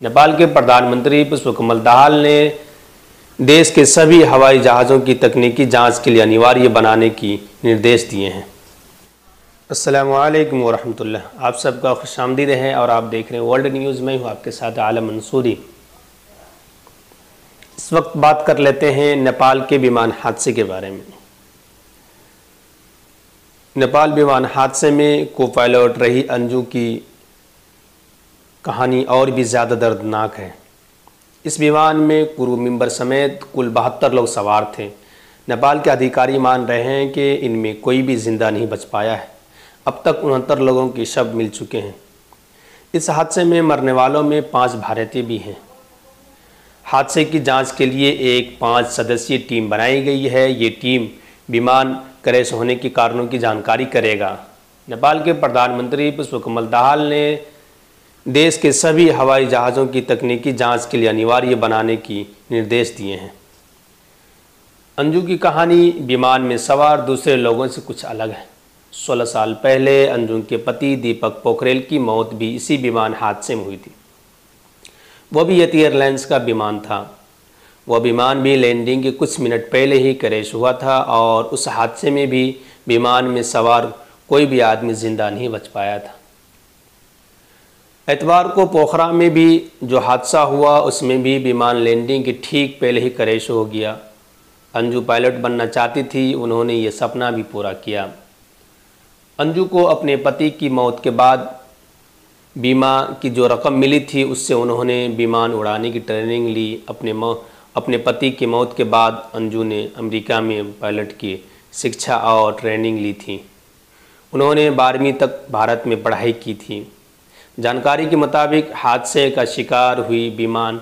नेपाल के प्रधानमंत्री पुष्पकमल दाहाल ने देश के सभी हवाई जहाज़ों की तकनीकी जांच के लिए अनिवार्य बनाने की निर्देश दिए हैं। अस्सलामु अलैकुम वरहमतुल्लाह। आप सबका खुशामदीद है और आप देख रहे हैं वर्ल्ड न्यूज़। में हूँ आपके साथ आलम मंसूरी। इस वक्त बात कर लेते हैं नेपाल के विमान हादसे के बारे में। नेपाल विमान हादसे में को पायलट रही अंजू की कहानी और भी ज़्यादा दर्दनाक है। इस विमान में क्रू मेंबर समेत कुल 72 लोग सवार थे। नेपाल के अधिकारी मान रहे हैं कि इनमें कोई भी जिंदा नहीं बच पाया है। अब तक 69 लोगों के शव मिल चुके हैं। इस हादसे में मरने वालों में 5 भारतीय भी हैं। हादसे की जांच के लिए एक 5 सदस्यीय टीम बनाई गई है। ये टीम विमान क्रैश होने के कारणों की जानकारी करेगा। नेपाल के प्रधानमंत्री पुष्पकमल दाहाल ने देश के सभी हवाई जहाज़ों की तकनीकी जांच के लिए अनिवार्य बनाने की निर्देश दिए हैं। अंजू की कहानी विमान में सवार दूसरे लोगों से कुछ अलग है। 16 साल पहले अंजू के पति दीपक पोखरेल की मौत भी इसी विमान हादसे में हुई थी। वह भी यति एयरलाइंस का विमान था। वह विमान भी लैंडिंग के कुछ मिनट पहले ही क्रैश हुआ था और उस हादसे में भी विमान में सवार कोई भी आदमी जिंदा नहीं बच पाया था। एतवार को पोखरा में भी जो हादसा हुआ उसमें भी विमान लैंडिंग के ठीक पहले ही क्रैश हो गया। अंजू पायलट बनना चाहती थी, उन्होंने ये सपना भी पूरा किया। अंजू को अपने पति की मौत के बाद बीमा की जो रकम मिली थी उससे उन्होंने विमान उड़ाने की ट्रेनिंग ली। अपने पति की मौत के बाद अंजू ने अमेरिका में पायलट की शिक्षा और ट्रेनिंग ली थी। उन्होंने 12वीं तक भारत में पढ़ाई की थी। जानकारी के मुताबिक हादसे का शिकार हुई विमान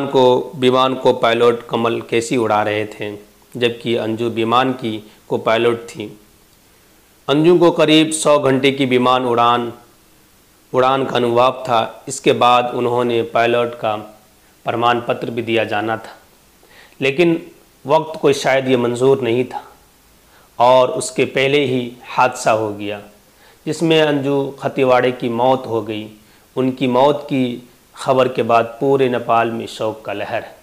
को पायलट कमल कैसी उड़ा रहे थे, जबकि अंजू विमान की को पायलट थी। अंजू को करीब 100 घंटे की विमान उड़ान का अनुभव था। इसके बाद उन्होंने पायलट का प्रमाण पत्र भी दिया जाना था, लेकिन वक्त को शायद ये मंजूर नहीं था और उसके पहले ही हादसा हो गया, जिसमें अंजू खतीवाड़े की मौत हो गई। उनकी मौत की खबर के बाद पूरे नेपाल में शोक का लहर है।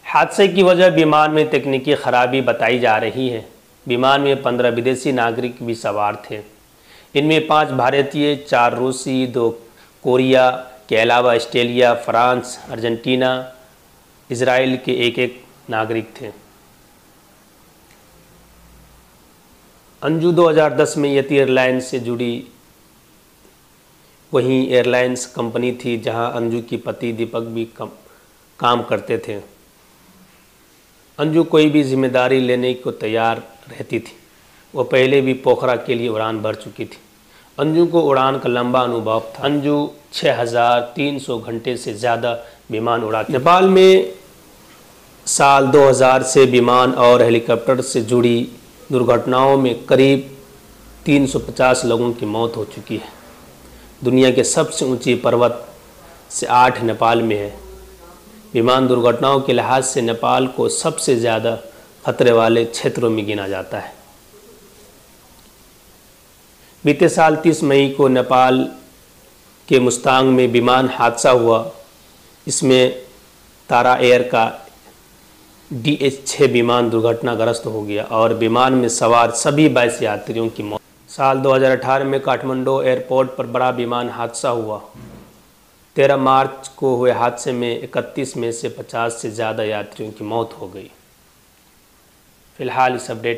हादसे की वजह विमान में तकनीकी खराबी बताई जा रही है। विमान में 15 विदेशी नागरिक भी सवार थे। इनमें 5 भारतीय, 4 रूसी, 2 कोरिया के अलावा ऑस्ट्रेलिया, फ्रांस, अर्जेंटीना, इजराइल के एक नागरिक थे। अंजू 2010 में यति एयरलाइंस से जुड़ी वही एयरलाइंस कंपनी थी जहां अंजू की पति दीपक भी काम करते थे। अंजू कोई भी जिम्मेदारी लेने को तैयार रहती थी। वो पहले भी पोखरा के लिए उड़ान भर चुकी थी। अंजू को उड़ान का लंबा अनुभव था। अंजू 6300 घंटे से ज़्यादा विमान उड़ा। नेपाल में साल 2000 से विमान और हेलीकॉप्टर से जुड़ी दुर्घटनाओं में करीब 350 लोगों की मौत हो चुकी है। दुनिया के सबसे ऊंची पर्वत से 8 नेपाल में है। विमान दुर्घटनाओं के लिहाज से नेपाल को सबसे ज़्यादा खतरे वाले क्षेत्रों में गिना जाता है। बीते साल 30 मई को नेपाल के मुस्तांग में विमान हादसा हुआ। इसमें तारा एयर का DH-6 विमान दुर्घटनाग्रस्त हो गया और विमान में सवार सभी 22 यात्रियों की मौत। साल 2018 में काठमांडू एयरपोर्ट पर बड़ा विमान हादसा हुआ। 13 मार्च को हुए हादसे में 31 में से 50 से ज़्यादा यात्रियों की मौत हो गई। फिलहाल इस अपडेट